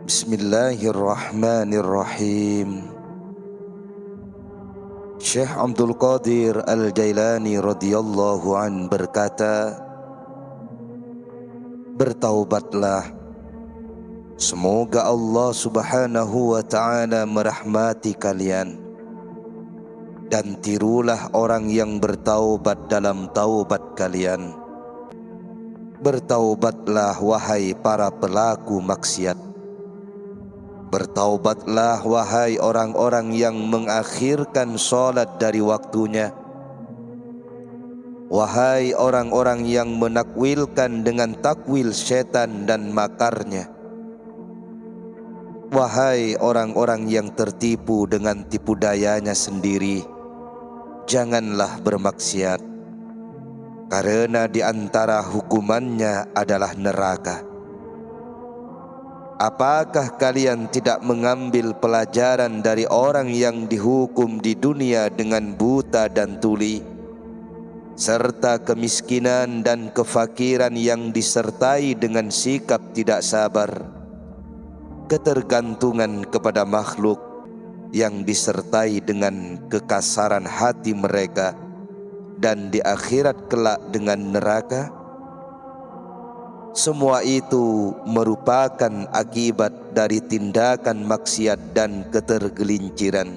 Bismillahirrahmanirrahim. Syekh Abdul Qadir Al-Jailani radhiyallahu an berkata, bertaubatlah, semoga Allah subhanahu wa ta'ala merahmati kalian, dan tirulah orang yang bertaubat dalam taubat kalian. Bertaubatlah wahai para pelaku maksiat. Bertaubatlah wahai orang-orang yang mengakhirkan solat dari waktunya. Wahai orang-orang yang menakwilkan dengan takwil setan dan makarnya. Wahai orang-orang yang tertipu dengan tipu dayanya sendiri, janganlah bermaksiat, karena di antara hukumannya adalah neraka. Apakah kalian tidak mengambil pelajaran dari orang yang dihukum di dunia dengan buta dan tuli, serta kemiskinan dan kefakiran yang disertai dengan sikap tidak sabar, ketergantungan kepada makhluk yang disertai dengan kekasaran hati mereka, dan di akhirat kelak dengan neraka? Semua itu merupakan akibat dari tindakan maksiat dan ketergelinciran.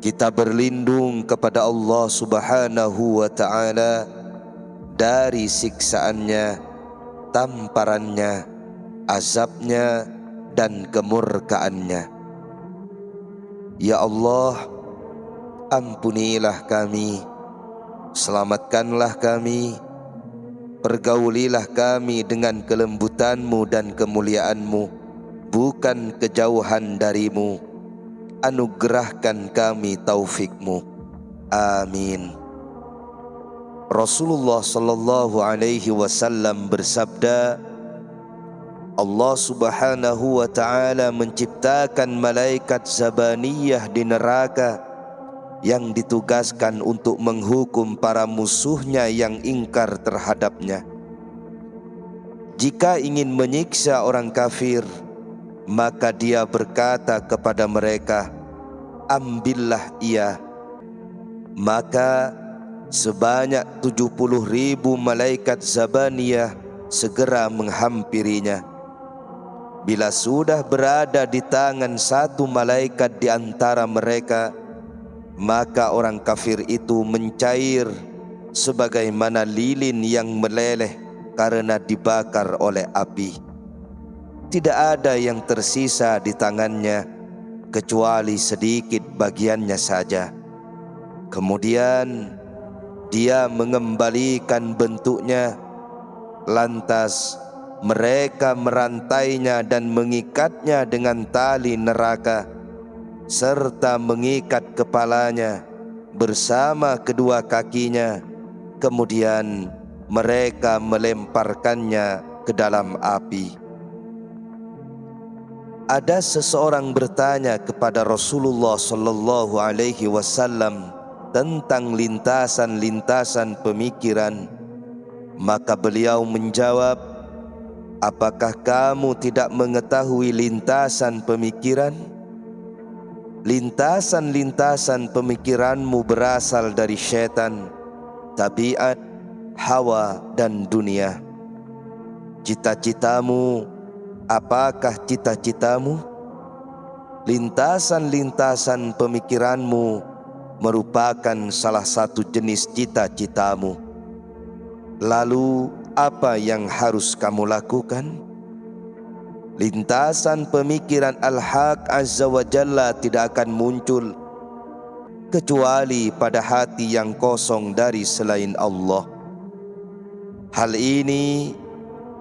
Kita berlindung kepada Allah subhanahu wa ta'ala dari siksaannya, tamparannya, azabnya, dan kemurkaannya. Ya Allah, ampunilah kami, selamatkanlah kami, pergaulilah kami dengan kelembutan-Mu dan kemuliaan-Mu, bukan kejauhan dari-Mu. Anugerahkan kami taufik-Mu. Amin. Rasulullah sallallahu alaihi wasallam bersabda, Allah subhanahu wa ta'ala menciptakan malaikat zabaniyah di neraka yang ditugaskan untuk menghukum para musuhnya yang ingkar terhadapnya. Jika ingin menyiksa orang kafir, maka dia berkata kepada mereka, ambillah ia. Maka sebanyak 70.000 malaikat zabaniyah segera menghampirinya. Bila sudah berada di tangan satu malaikat di antara mereka, maka orang kafir itu mencair sebagaimana lilin yang meleleh karena dibakar oleh api. Tidak ada yang tersisa di tangannya kecuali sedikit bagiannya saja. Kemudian dia mengembalikan bentuknya, lantas mereka merantainya dan mengikatnya dengan tali neraka, serta mengikat kepalanya bersama kedua kakinya. Kemudian mereka melemparkannya ke dalam api. Ada seseorang bertanya kepada Rasulullah sallallahu alaihi wasallam tentang lintasan-lintasan pemikiran. Maka beliau menjawab, apakah kamu tidak mengetahui lintasan pemikiran? Lintasan-lintasan pemikiranmu berasal dari syaitan, tabiat, hawa, dan dunia. Cita-citamu, apakah cita-citamu? Lintasan-lintasan pemikiranmu merupakan salah satu jenis cita-citamu. Lalu apa yang harus kamu lakukan? Lintasan pemikiran Al-Haq Azza wa Jalla tidak akan muncul kecuali pada hati yang kosong dari selain Allah. Hal ini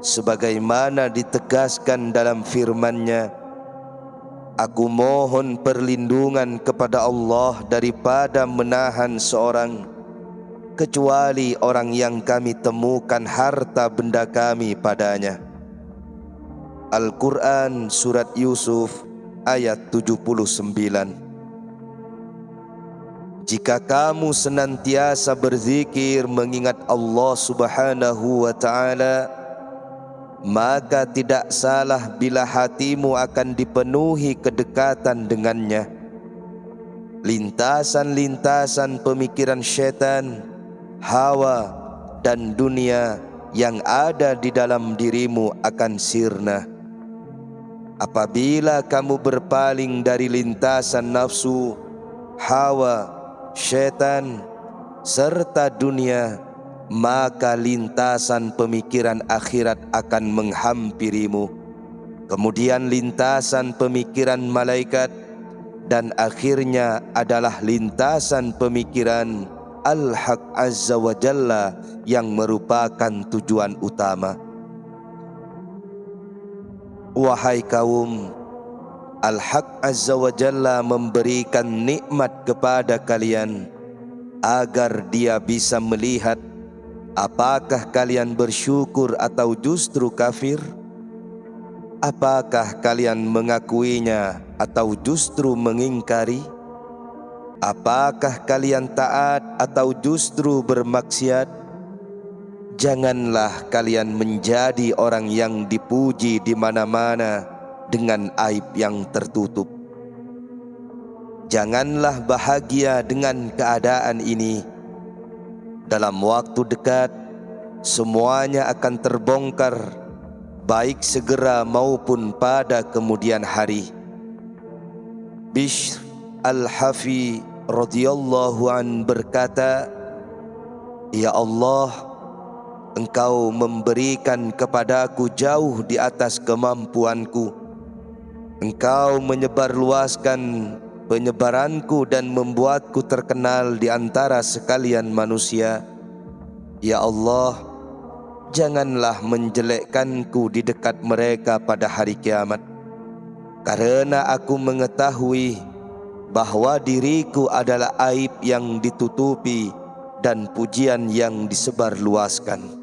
sebagaimana ditegaskan dalam firman-Nya, aku mohon perlindungan kepada Allah daripada menahan seorang, kecuali orang yang kami temukan harta benda kami padanya. Al-Quran Surat Yusuf ayat 79. Jika kamu senantiasa berzikir mengingat Allah subhanahu wa ta'ala, maka tidak salah bila hatimu akan dipenuhi kedekatan dengannya. Lintasan-lintasan pemikiran syaitan, hawa dan dunia yang ada di dalam dirimu akan sirna. Apabila kamu berpaling dari lintasan nafsu, hawa, syaitan serta dunia, maka lintasan pemikiran akhirat akan menghampirimu. Kemudian lintasan pemikiran malaikat, dan akhirnya adalah lintasan pemikiran Al-Haq Azza wa Jalla yang merupakan tujuan utama. Wahai kaum, Al-Haq Azza wa Jalla memberikan nikmat kepada kalian agar Dia bisa melihat apakah kalian bersyukur atau justru kafir. Apakah kalian mengakuinya atau justru mengingkari? Apakah kalian taat atau justru bermaksiat? Janganlah kalian menjadi orang yang dipuji di mana-mana dengan aib yang tertutup. Janganlah bahagia dengan keadaan ini. Dalam waktu dekat, semuanya akan terbongkar, baik segera maupun pada kemudian hari. Bishr Al-Hafi radhiyallahu an berkata, "Ya Allah, Engkau memberikan kepadaku jauh di atas kemampuanku. Engkau menyebarluaskan penyebaranku dan membuatku terkenal di antara sekalian manusia. Ya Allah, janganlah menjelekkanku di dekat mereka pada hari kiamat, karena aku mengetahui bahwa diriku adalah aib yang ditutupi dan pujian yang disebarluaskan."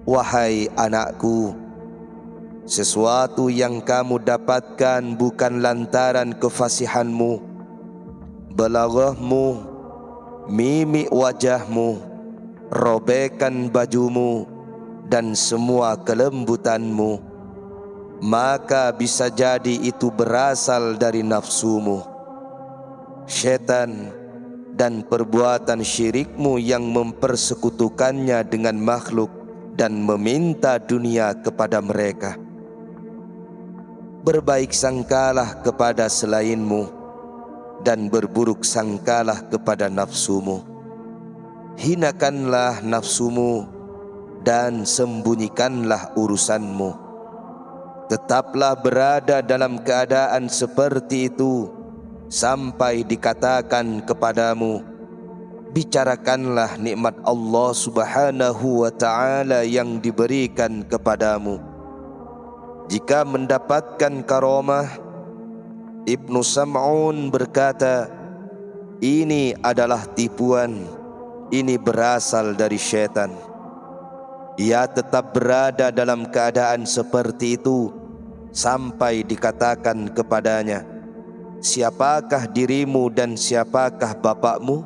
Wahai anakku, sesuatu yang kamu dapatkan bukan lantaran kefasihanmu, balaghahmu, mimik wajahmu, robekan bajumu, dan semua kelembutanmu, maka bisa jadi itu berasal dari nafsumu, syaitan, dan perbuatan syirikmu yang mempersekutukannya dengan makhluk dan meminta dunia kepada mereka. Berbaik sangkalah kepada selainmu dan berburuk sangkalah kepada nafsumu. Hinakanlah nafsumu dan sembunyikanlah urusanmu. Tetaplah berada dalam keadaan seperti itu sampai dikatakan kepadamu, bicarakanlah nikmat Allah Subhanahu wa ta'ala yang diberikan kepadamu. Jika mendapatkan karamah, Ibnu Sam'un berkata, ini adalah tipuan, ini berasal dari syaitan. Ia tetap berada dalam keadaan seperti itu sampai dikatakan kepadanya, siapakah dirimu dan siapakah bapakmu?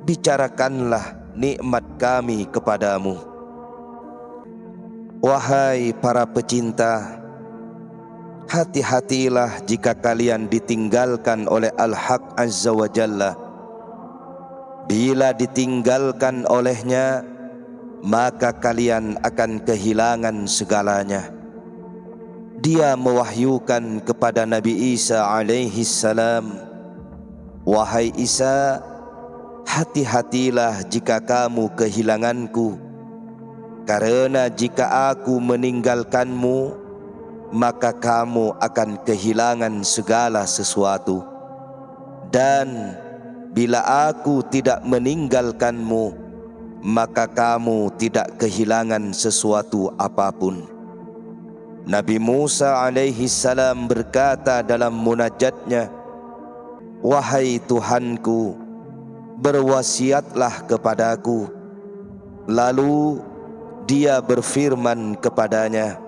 Bicarakanlah nikmat kami kepadamu. Wahai para pecinta, hati-hatilah jika kalian ditinggalkan oleh Al-Haq Azza wa Jalla. Bila ditinggalkan olehnya, maka kalian akan kehilangan segalanya. Dia mewahyukan kepada Nabi Isa alaihi salam, wahai Isa, hati-hatilah jika kamu kehilanganku, karena jika aku meninggalkanmu, maka kamu akan kehilangan segala sesuatu. Dan bila aku tidak meninggalkanmu, maka kamu tidak kehilangan sesuatu apapun. Nabi Musa alaihi salam berkata dalam munajatnya, wahai Tuhanku, berwasiatlah kepadaku. Lalu dia berfirman kepadanya,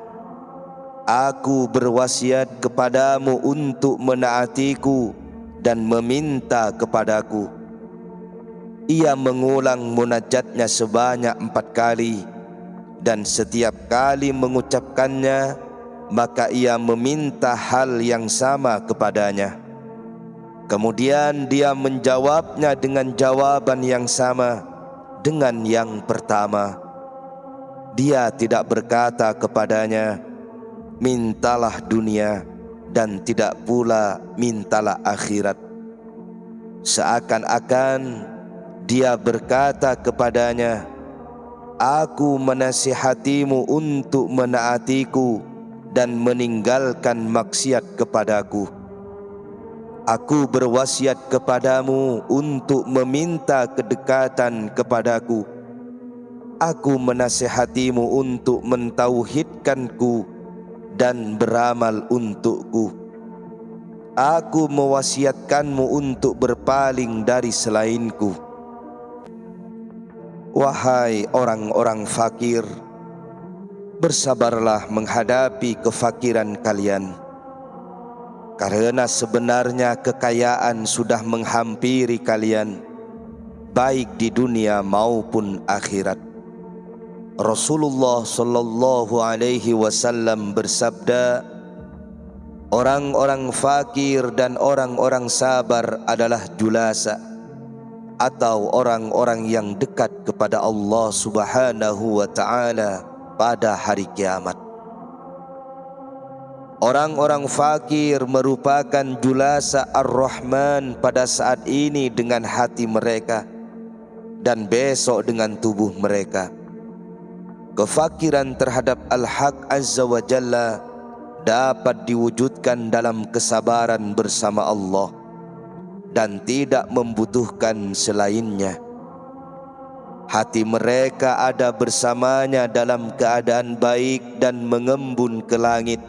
aku berwasiat kepadamu untuk menaatiku dan meminta kepadaku. Ia mengulang munajatnya sebanyak 4 kali. dan setiap kali mengucapkannya, maka ia meminta hal yang sama kepadanya. Kemudian dia menjawabnya dengan jawaban yang sama dengan yang pertama. Dia tidak berkata kepadanya, mintalah dunia, dan tidak pula mintalah akhirat. Seakan-akan dia berkata kepadanya, aku menasihatimu untuk menaatiku dan meninggalkan maksiat kepadaku. Aku berwasiat kepadamu untuk meminta kedekatan kepadaku. Aku menasihatimu untuk mentauhidkanku dan beramal untukku. Aku mewasiatkanmu untuk berpaling dari selainku. Wahai orang-orang fakir, bersabarlah menghadapi kefakiran kalian, karena sebenarnya kekayaan sudah menghampiri kalian, baik di dunia maupun akhirat. Rasulullah sallallahu alaihi wasallam bersabda, orang-orang fakir dan orang-orang sabar adalah julasa, atau orang-orang yang dekat kepada Allah Subhanahu wa ta'ala pada hari kiamat. Orang-orang fakir merupakan julasa Ar-Rahman pada saat ini dengan hati mereka, dan besok dengan tubuh mereka. Kefakiran terhadap Al-Haq Azza wa Jalla dapat diwujudkan dalam kesabaran bersama Allah dan tidak membutuhkan selainnya. Hati mereka ada bersamanya dalam keadaan baik dan mengembun ke langit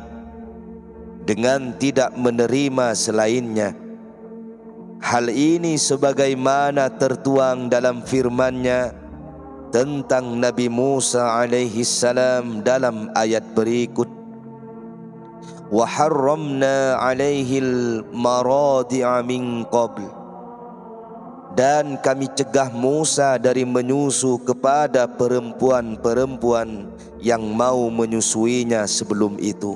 dengan tidak menerima selainnya. Hal ini sebagaimana tertuang dalam firman-Nya tentang Nabi Musa alaihi salam dalam ayat berikut, wa harramna alaihil maradi'a min qabl, dan kami cegah Musa dari menyusu kepada perempuan-perempuan yang mau menyusuinya sebelum itu.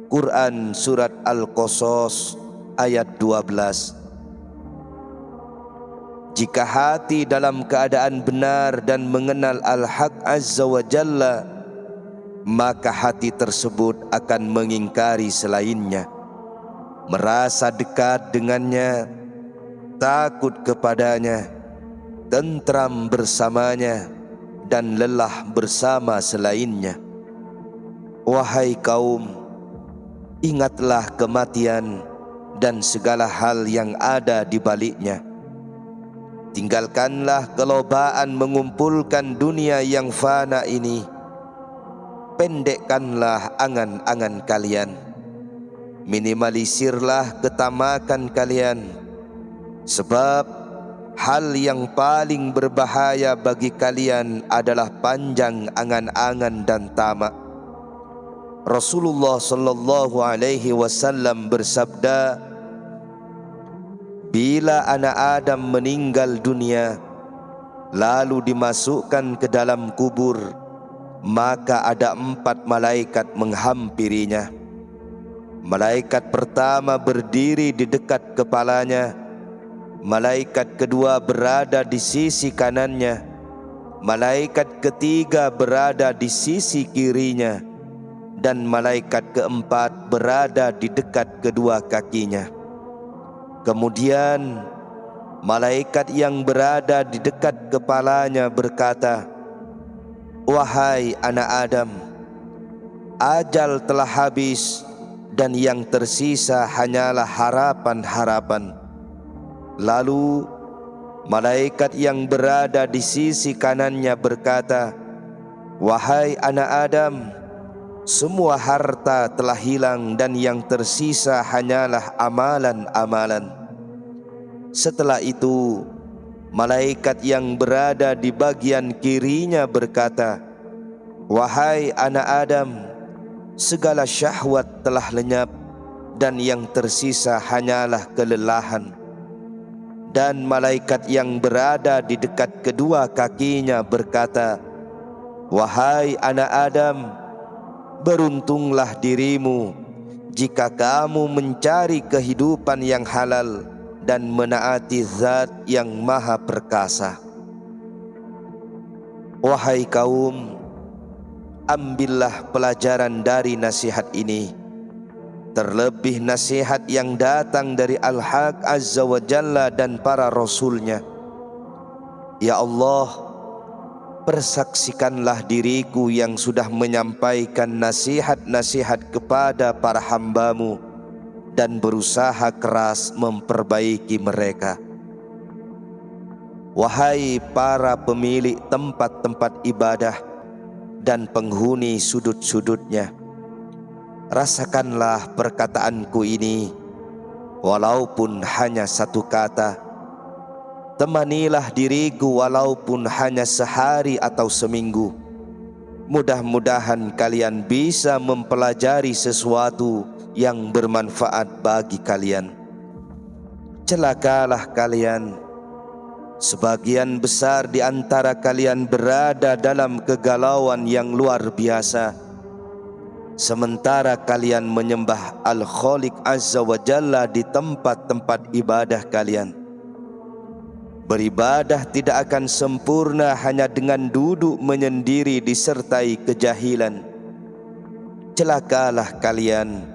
Quran Surat Al-Qasas ayat 12. Jika hati dalam keadaan benar dan mengenal Al-Haq Azza wa Jalla, maka hati tersebut akan mengingkari selainnya, merasa dekat dengannya, takut kepadanya, tentram bersamanya, dan lelah bersama selainnya. Wahai kaum, ingatlah kematian dan segala hal yang ada di baliknya. Tinggalkanlah kelobaan mengumpulkan dunia yang fana ini. Pendekkanlah angan-angan kalian. Minimalisirlah ketamakan kalian. Sebab hal yang paling berbahaya bagi kalian adalah panjang angan-angan dan tamak. Rasulullah sallallahu alaihi wasallam bersabda, bila anak Adam meninggal dunia lalu dimasukkan ke dalam kubur, maka ada 4 malaikat menghampirinya. Malaikat pertama berdiri di dekat kepalanya, malaikat kedua berada di sisi kanannya, malaikat ketiga berada di sisi kirinya, dan malaikat keempat berada di dekat kedua kakinya. Kemudian malaikat yang berada di dekat kepalanya berkata, wahai anak Adam, ajal telah habis dan yang tersisa hanyalah harapan-harapan. Lalu malaikat yang berada di sisi kanannya berkata, wahai anak Adam, semua harta telah hilang dan yang tersisa hanyalah amalan-amalan. Setelah itu malaikat yang berada di bagian kirinya berkata, wahai anak Adam, segala syahwat telah lenyap dan yang tersisa hanyalah kelelahan. Dan malaikat yang berada di dekat kedua kakinya berkata, Wahai anak Adam, beruntunglah dirimu jika kamu mencari kehidupan yang halal dan menaati Zat yang Maha Perkasa. Wahai kaum, ambillah pelajaran dari nasihat ini, terlebih nasihat yang datang dari Al-Haq Azza wa Jalla dan para Rasulnya. Ya Allah, persaksikanlah diriku yang sudah menyampaikan nasihat-nasihat kepada para hamba-Mu dan berusaha keras memperbaiki mereka. Wahai para pemilik tempat-tempat ibadah dan penghuni sudut-sudutnya, rasakanlah perkataanku ini, walaupun hanya satu kata. Temanilah diriku walaupun hanya sehari atau seminggu. Mudah-mudahan kalian bisa mempelajari sesuatu yang bermanfaat bagi kalian. Celakalah kalian, sebagian besar di antara kalian berada dalam kegalauan yang luar biasa, sementara kalian menyembah Al-Khaliq Azza wa Jalla di tempat-tempat ibadah kalian. Beribadah tidak akan sempurna hanya dengan duduk menyendiri disertai kejahilan. Celakalah kalian,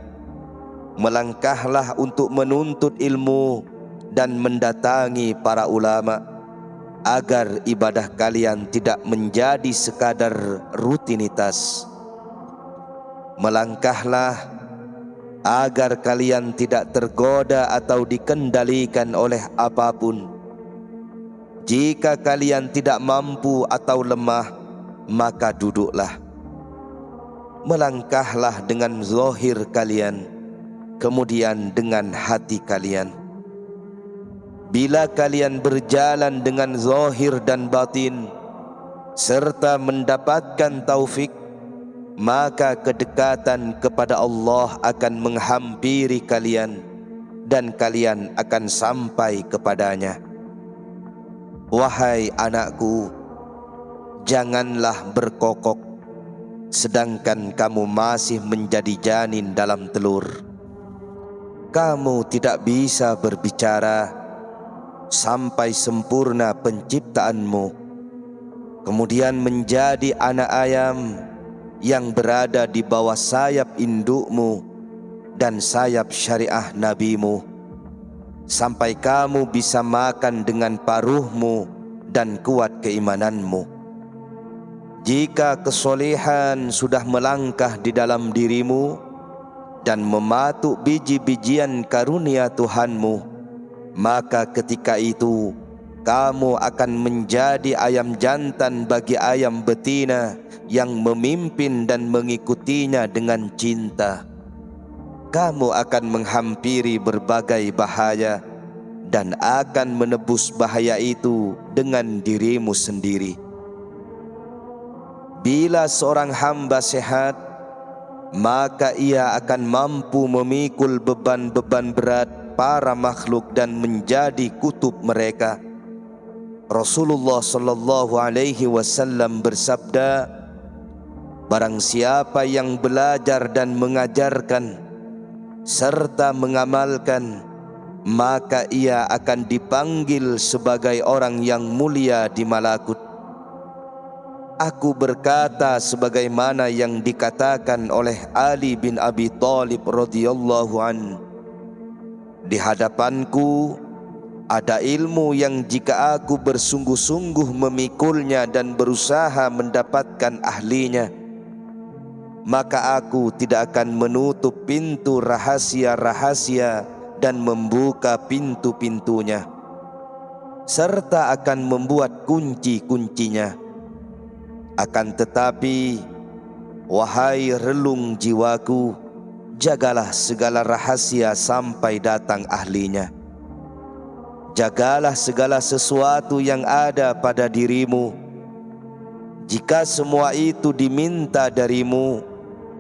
melangkahlah untuk menuntut ilmu dan mendatangi para ulama, agar ibadah kalian tidak menjadi sekadar rutinitas. Melangkahlah agar kalian tidak tergoda atau dikendalikan oleh apapun. Jika kalian tidak mampu atau lemah, maka duduklah. Melangkahlah dengan zahir kalian, kemudian dengan hati kalian. Bila kalian berjalan dengan zahir dan batin, serta mendapatkan taufik, maka kedekatan kepada Allah akan menghampiri kalian, dan kalian akan sampai kepadanya. Wahai anakku, janganlah berkokok sedangkan kamu masih menjadi janin dalam telur. Kamu tidak bisa berbicara sampai sempurna penciptaanmu, kemudian menjadi anak ayam yang berada di bawah sayap indukmu dan sayap syariah nabimu, sampai kamu bisa makan dengan paruhmu dan kuat keimananmu. Jika kesolehan sudah melangkah di dalam dirimu dan mematuk biji-bijian karunia Tuhanmu, maka ketika itu kamu akan menjadi ayam jantan bagi ayam betina yang memimpin dan mengikutinya dengan cinta. Kamu akan menghampiri berbagai bahaya dan akan menebus bahaya itu dengan dirimu sendiri. Bila seorang hamba sehat, maka ia akan mampu memikul beban-beban berat para makhluk dan menjadi kutub mereka. Rasulullah sallallahu alaihi wasallam bersabda, barang siapa yang belajar dan mengajarkan serta mengamalkan, maka ia akan dipanggil sebagai orang yang mulia di malakut. Aku berkata sebagaimana yang dikatakan oleh Ali bin Abi Thalib radhiyallahu an, di hadapanku ada ilmu yang jika aku bersungguh-sungguh memikulnya dan berusaha mendapatkan ahlinya, maka aku tidak akan menutup pintu rahasia-rahasia dan membuka pintu-pintunya, serta akan membuat kunci-kuncinya. Akan tetapi, wahai relung jiwaku, jagalah segala rahasia sampai datang ahlinya. Jagalah segala sesuatu yang ada pada dirimu. Jika semua itu diminta darimu,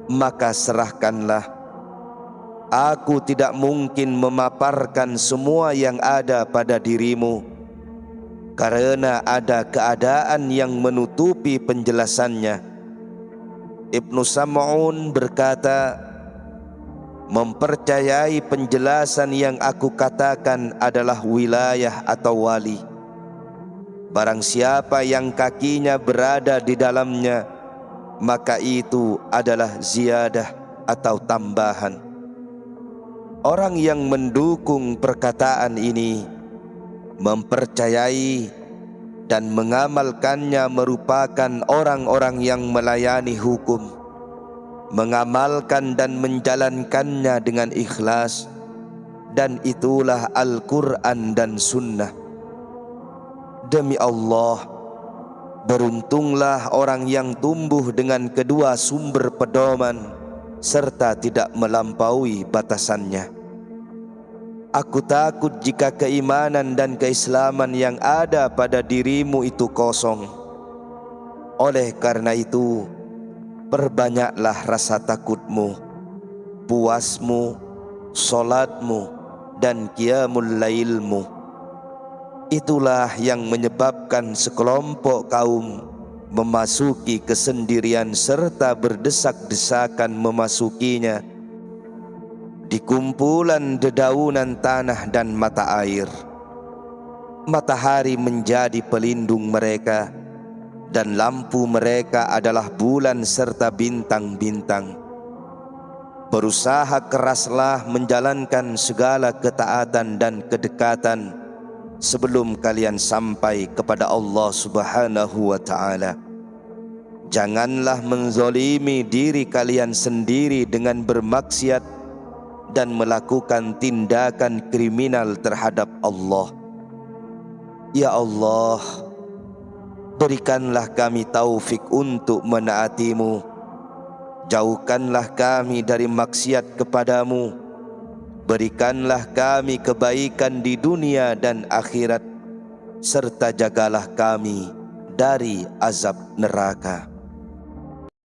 maka serahkanlah. Aku tidak mungkin memaparkan semua yang ada pada dirimu. karena ada keadaan yang menutupi penjelasannya. Ibnu Sam'un berkata, mempercayai penjelasan yang aku katakan adalah wilayah atau wali. Barang siapa yang kakinya berada di dalamnya, maka itu adalah ziyadah atau tambahan. Orang yang mendukung perkataan ini, mempercayai dan mengamalkannya merupakan orang-orang yang melayani hukum, mengamalkan dan menjalankannya dengan ikhlas, dan itulah Al-Quran dan Sunnah. Demi Allah, beruntunglah orang yang tumbuh dengan kedua sumber pedoman serta tidak melampaui batasannya. Aku takut jika keimanan dan keislaman yang ada pada dirimu itu kosong. Oleh karena itu, perbanyaklah rasa takutmu, puasmu, solatmu, dan qiyamul lailmu. Itulah yang menyebabkan sekelompok kaum memasuki kesendirian serta berdesak-desakan memasukinya di kumpulan dedaunan tanah dan mata air. Matahari menjadi pelindung mereka, dan lampu mereka adalah bulan serta bintang-bintang. Berusaha keraslah menjalankan segala ketaatan dan kedekatan sebelum kalian sampai kepada Allah Subhanahu wa ta'ala. Janganlah menzolimi diri kalian sendiri dengan bermaksiat dan melakukan tindakan kriminal terhadap Allah. Ya Allah, berikanlah kami taufik untuk menaati-Mu. Jauhkanlah kami dari maksiat kepadamu. Berikanlah kami kebaikan di dunia dan akhirat, serta jagalah kami dari azab neraka.